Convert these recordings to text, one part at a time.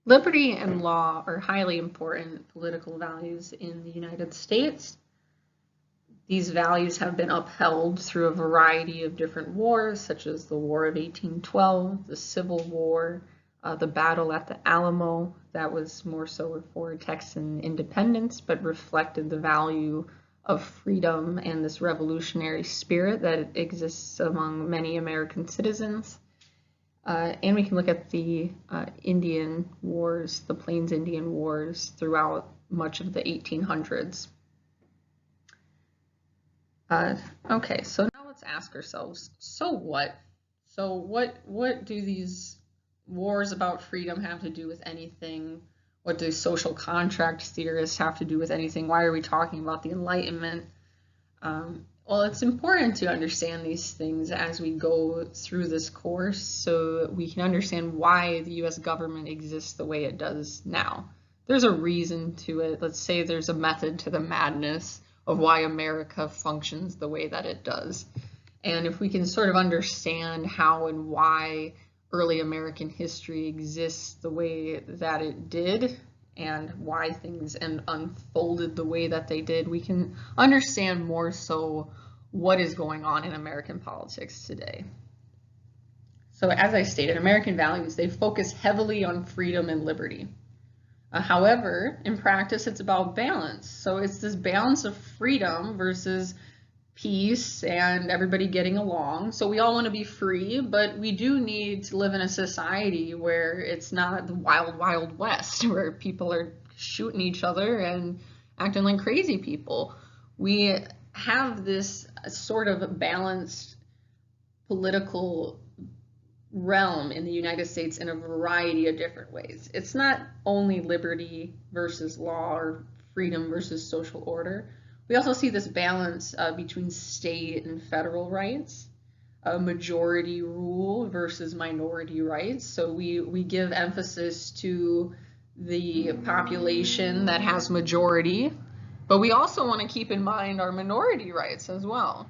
Liberty and law are highly important political values in the United States. These values have been upheld through a variety of different wars, such as the War of 1812, the Civil War, the battle at the Alamo. That was more so for Texan independence, but reflected the value of freedom and this revolutionary spirit that exists among many American citizens. And we can look at the Indian Wars, the Plains Indian Wars throughout much of the 1800s. Okay, so now let's ask ourselves, so what? So what do these wars about freedom have to do with anything? What do social contract theorists have to do with anything? Why are we talking about the Enlightenment? Well, it's important to understand these things as we go through this course so we can understand why the US government exists the way it does now. There's a reason to it. Let's say there's a method to the madness of why America functions the way that it does. And if we can sort of understand how and why early American history exists the way that it did, and why things unfolded the way that they did, we can understand more so what is going on in American politics today. So as I stated, American values, they focus heavily on freedom and liberty. However, in practice, it's about balance. So it's this balance of freedom versus peace and everybody getting along. So we all want to be free, but we do need to live in a society where it's not the wild, wild west, where people are shooting each other and acting like crazy people. We have this sort of balanced political realm in the United States in a variety of different ways. It's not only liberty versus law or freedom versus social order. We also see this balance between state and federal rights, majority rule versus minority rights. So we give emphasis to the population that has majority, but we also want to keep in mind our minority rights as well.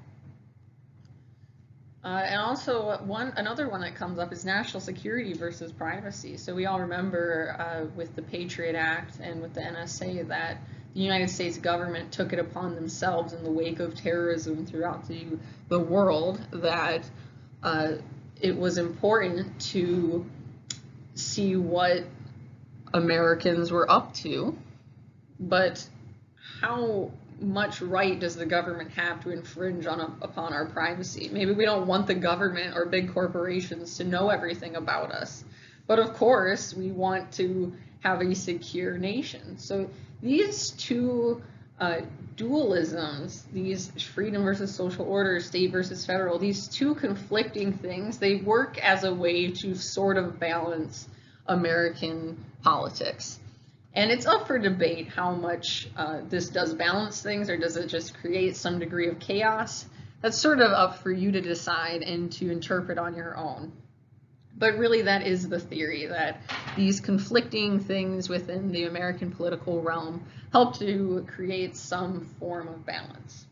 And also another one that comes up is national security versus privacy. So we all remember with the Patriot Act and with the NSA that the United States government took it upon themselves in the wake of terrorism throughout the world that it was important to see what Americans were up to, but how much right does the government have to infringe upon our privacy? Maybe we don't want the government or big corporations to know everything about us, but of course we want to have a secure nation. So these two dualisms, these freedom versus social order, state versus federal, these two conflicting things, they work as a way to sort of balance American politics. And it's up for debate how much this does balance things, or does it just create some degree of chaos? That's sort of up for you to decide and to interpret on your own. But really that is the theory, that these conflicting things within the American political realm help to create some form of balance.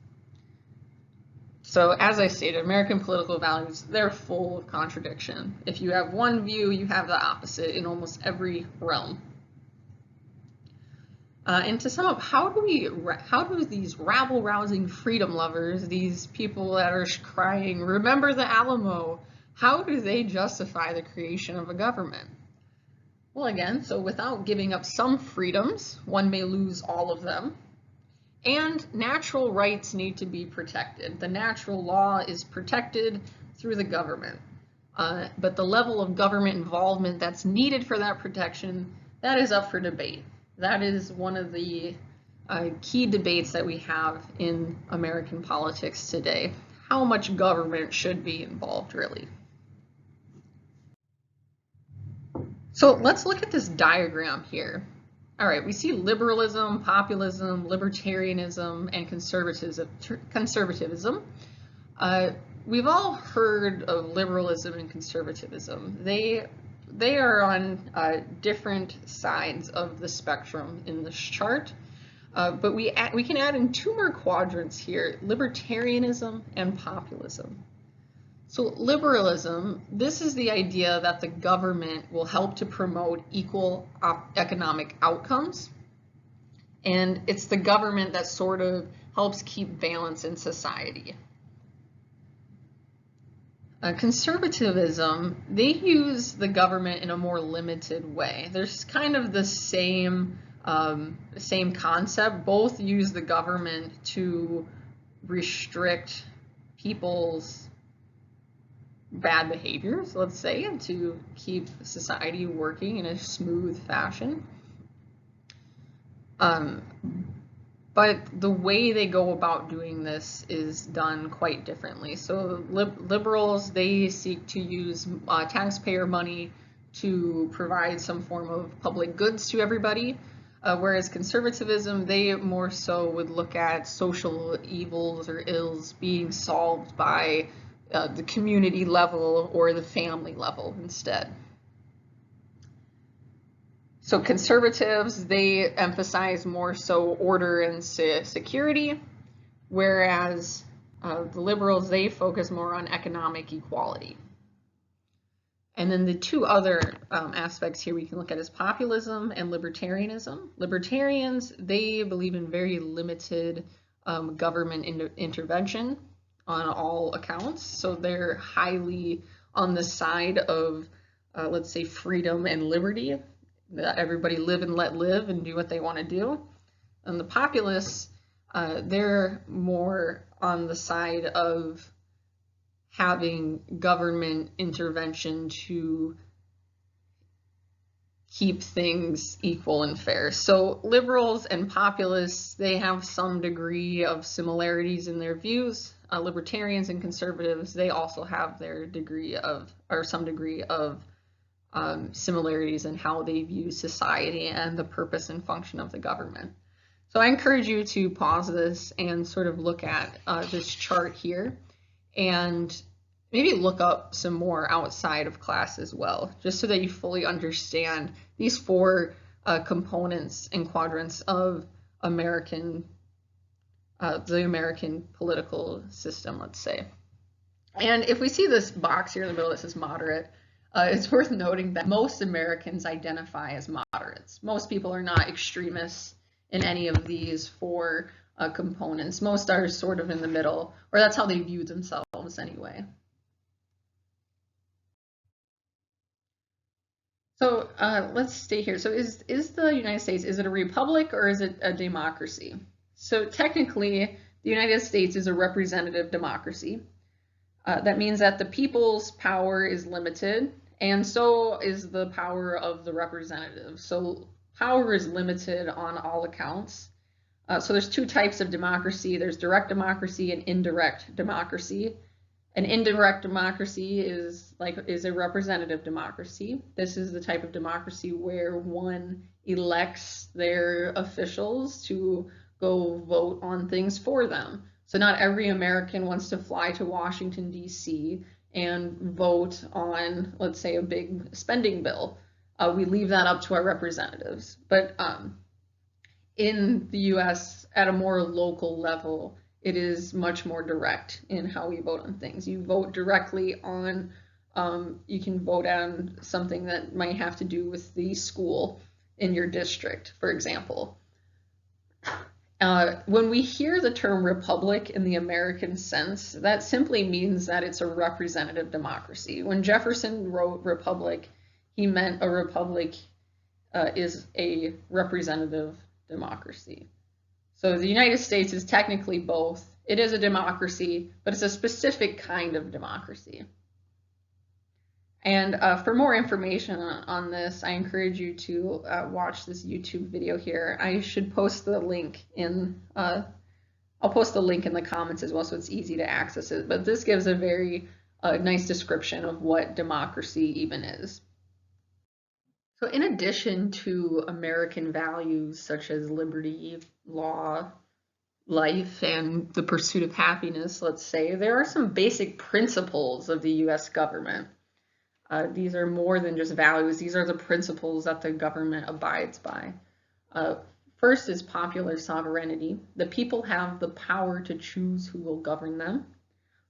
So as I stated, American political values, they're full of contradiction. If you have one view, you have the opposite in almost every realm. And to sum up, how do these rabble-rousing freedom lovers, these people that are crying, "Remember the Alamo," how do they justify the creation of a government? Well, again, so without giving up some freedoms, one may lose all of them. And natural rights need to be protected. The natural law is protected through the government. But the level of government involvement that's needed for that protection, that is up for debate. That is one of the key debates that we have in American politics today. How much government should be involved, really? So let's look at this diagram here. All right, we see liberalism, populism, libertarianism, and conservatism. We've all heard of liberalism and conservatism. They are on different sides of the spectrum in this chart, but we can add in two more quadrants here: libertarianism and populism. So liberalism, this is the idea that the government will help to promote equal economic outcomes. And it's the government that sort of helps keep balance in society. Conservatism, they use the government in a more limited way. There's kind of the same concept. Both use the government to restrict people's bad behaviors, let's say, and to keep society working in a smooth fashion. But the way they go about doing this is done quite differently. So liberals, they seek to use taxpayer money to provide some form of public goods to everybody, whereas conservatism, they more so would look at social evils or ills being solved by the community level or the family level instead. So conservatives, they emphasize more so order and security, whereas the liberals, they focus more on economic equality. And then the two other aspects here we can look at is populism and libertarianism. Libertarians, they believe in very limited government intervention on all accounts. So they're highly on the side of, let's say, freedom and liberty. That everybody live and let live and do what they want to do. And the populists, they're more on the side of having government intervention to keep things equal and fair. So liberals and populists, they have some degree of similarities in their views. Libertarians and conservatives, they also have their degree of, or some degree of similarities in how they view society and the purpose and function of the government. So I encourage you to pause this and sort of look at this chart here and maybe look up some more outside of class as well, just so that you fully understand these four components and quadrants of the American political system, let's say. And if we see this box here in the middle that says moderate, it's worth noting that most Americans identify as moderates. Most people are not extremists in any of these four components. Most are sort of in the middle, or that's how they view themselves anyway. So let's stay here. So is the United States, is it a republic or is it a democracy? So technically, the United States is a representative democracy. That means that the people's power is limited, and so is the power of the representative. So power is limited on all accounts. So there's two types of democracy. There's direct democracy and indirect democracy. An indirect democracy is a representative democracy. This is the type of democracy where one elects their officials to go vote on things for them. So not every American wants to fly to Washington, D.C. and vote on, let's say, a big spending bill. We leave that up to our representatives. But in the U.S., at a more local level, it is much more direct in how we vote on things. You vote directly on, you can vote on something that might have to do with the school in your district, for example. When we hear the term republic in the American sense, that simply means that it's a representative democracy. When Jefferson wrote republic, he meant a republic is a representative democracy. So the United States is technically both. It is a democracy, but it's a specific kind of democracy. And for more information on this, I encourage you to watch this YouTube video here. I should post the link in, I'll post the link in the comments as well, so it's easy to access it. But this gives a very nice description of what democracy even is. So in addition to American values such as liberty, law, life, and the pursuit of happiness, let's say, there are some basic principles of the US government. These are more than just values. These are the principles that the government abides by. First is popular sovereignty. The people have the power to choose who will govern them.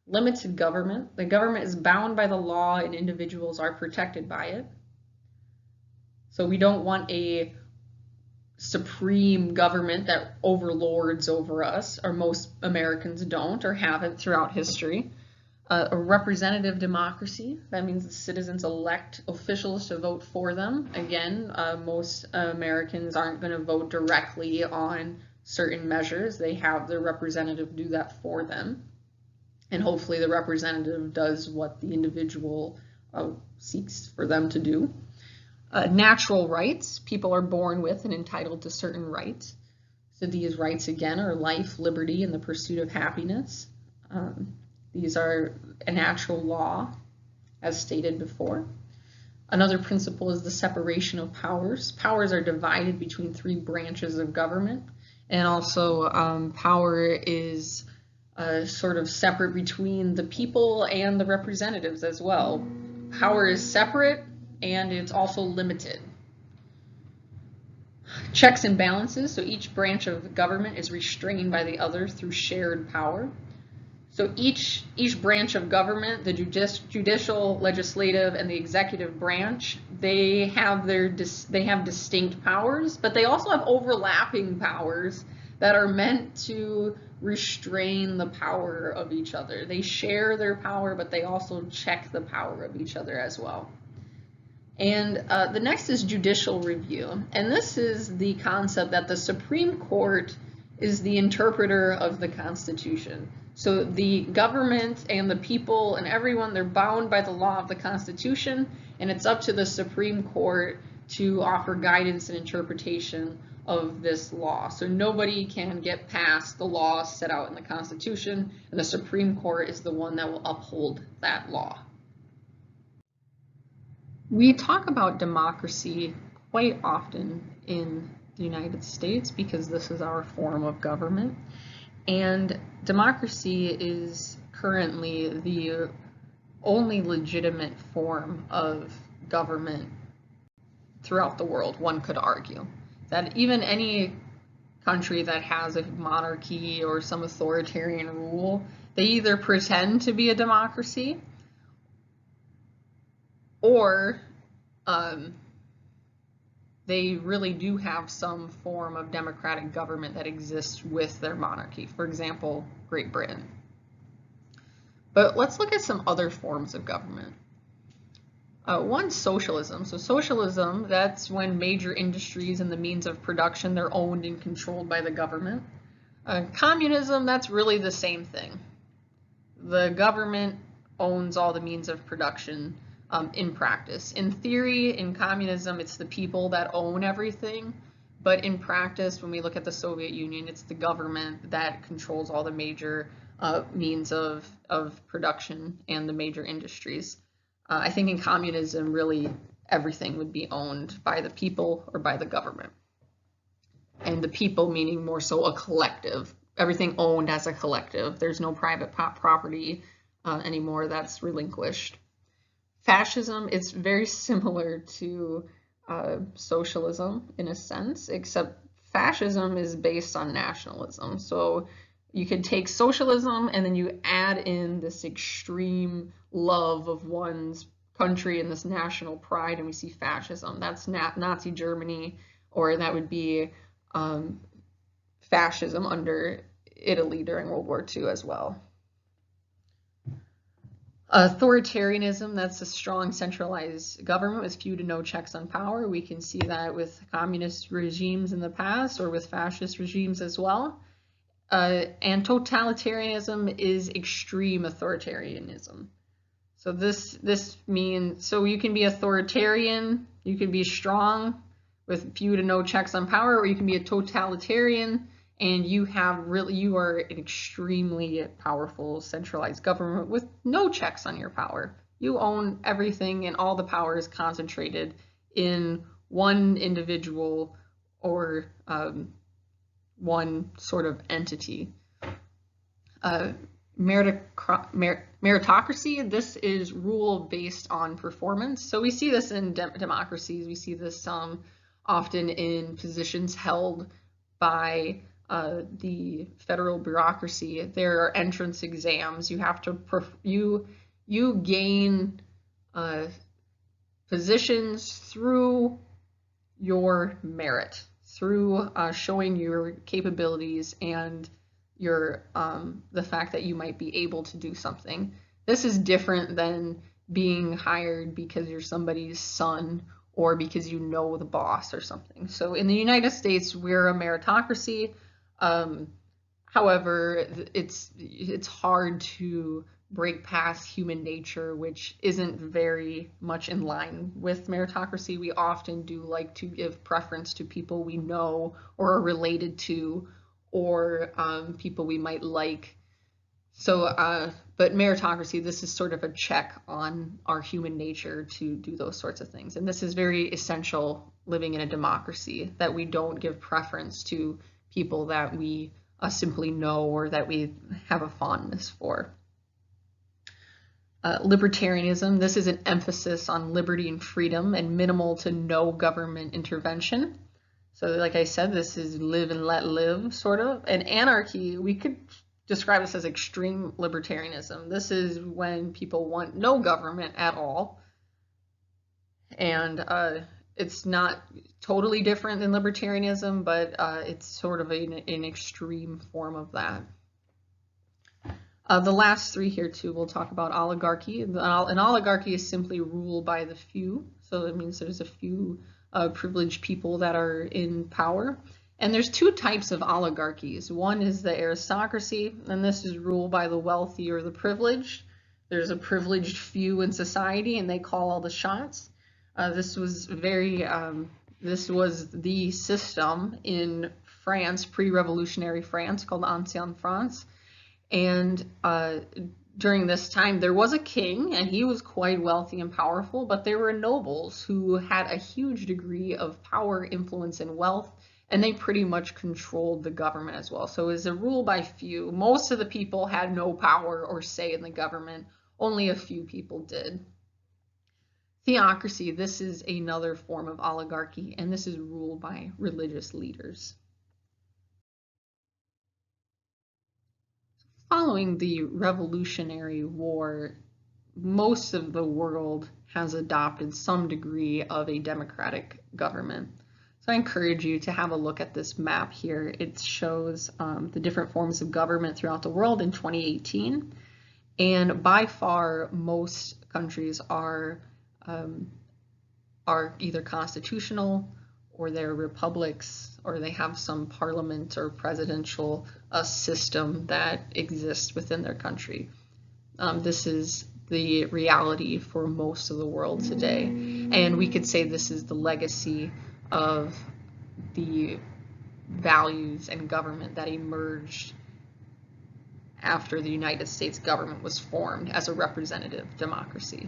Limited government. The government is bound by the law and individuals are protected by it. So we don't want a supreme government that overlords over us, or most Americans don't or haven't throughout history. A representative democracy, that means the citizens elect officials to vote for them. Again, most Americans aren't going to vote directly on certain measures. They have their representative do that for them. And hopefully the representative does what the individual seeks for them to do. Natural rights, people are born with and entitled to certain rights. So these rights, again, are life, liberty, and the pursuit of happiness. These are a natural law, as stated before. Another principle is the separation of powers. Powers are divided between 3 branches of government, and also power is sort of separate between the people and the representatives as well. Power is separate, and it's also limited. Checks and balances, so each branch of government is restrained by the other through shared power. So each branch of government, the judicial, legislative, and the executive branch, they have distinct powers, but they also have overlapping powers that are meant to restrain the power of each other. They share their power, but they also check the power of each other as well. And the next is judicial review. And this is the concept that the Supreme Court is the interpreter of the Constitution. So the government and the people and everyone, they're bound by the law of the Constitution, and it's up to the Supreme Court to offer guidance and interpretation of this law. So nobody can get past the law set out in the Constitution, and the Supreme Court is the one that will uphold that law. We talk about democracy quite often in the United States because this is our form of government. And democracy is currently the only legitimate form of government throughout the world, one could argue. That even any country that has a monarchy or some authoritarian rule, they either pretend to be a democracy or they really do have some form of democratic government that exists with their monarchy. For example, Great Britain. But let's look at some other forms of government. One, socialism. So socialism, that's when major industries and the means of production, they're owned and controlled by the government. Communism, that's really the same thing. The government owns all the means of production in practice. In theory, in communism, it's the people that own everything, but in practice, when we look at the Soviet Union, it's the government that controls all the major means of production and the major industries. I think in communism, really everything would be owned by the people or by the government. And the people meaning more so a collective, everything owned as a collective. There's no private property anymore, that's relinquished. Fascism is very similar to socialism in a sense, except fascism is based on nationalism. So you could take socialism and then you add in this extreme love of one's country and this national pride, and we see fascism. That's Nazi Germany, or that would be fascism under Italy during World War II as well. Authoritarianism, that's a strong centralized government with few to no checks on power. We can see that with communist regimes in the past or with fascist regimes as well. And totalitarianism is extreme authoritarianism. So this means, so you can be authoritarian, you can be strong with few to no checks on power, or you can be a totalitarian and you are an extremely powerful centralized government with no checks on your power. You own everything and all the power is concentrated in one individual or one sort of entity. Meritocracy, this is rule based on performance. So we see this in democracies. We see this often in positions held by the federal bureaucracy, there are entrance exams. You have to you gain positions through your merit, through showing your capabilities and your the fact that you might be able to do something. This is different than being hired because you're somebody's son or because you know the boss or something. So in the United States, we're a meritocracy. However, it's hard to break past human nature, which isn't very much in line with meritocracy. We often do like to give preference to people we know or are related to, or people we might like. So, but meritocracy, this is sort of a check on our human nature to do those sorts of things. And this is very essential living in a democracy, that we don't give preference to people that we simply know or that we have a fondness for. Libertarianism, this is an emphasis on liberty and freedom and minimal to no government intervention. So like I said, this is live and let live, sort of. And anarchy, we could describe this as extreme libertarianism. This is when people want no government at all. And it's not totally different than libertarianism, but it's sort of an extreme form of that. The last three here too, we'll talk about oligarchy. An oligarchy is simply rule by the few. So it means there's a few privileged people that are in power. And there's two types of oligarchies. One is the aristocracy, and this is ruled by the wealthy or the privileged. There's a privileged few in society, and they call all the shots. This was the system in France, pre-revolutionary France, called Ancien France. And during this time, there was a king, and he was quite wealthy and powerful, but there were nobles who had a huge degree of power, influence, and wealth, and they pretty much controlled the government as well. So it was a rule by few. Most of the people had no power or say in the government. Only a few people did. Theocracy, this is another form of oligarchy, and this is ruled by religious leaders. Following the Revolutionary War, most of the world has adopted some degree of a democratic government. So I encourage you to have a look at this map here. It shows the different forms of government throughout the world in 2018. And by far, most countries are either constitutional, or they're republics, or they have some parliament or presidential system that exists within their country. This is the reality for most of the world today. And we could say this is the legacy of the values and government that emerged after the United States government was formed as a representative democracy.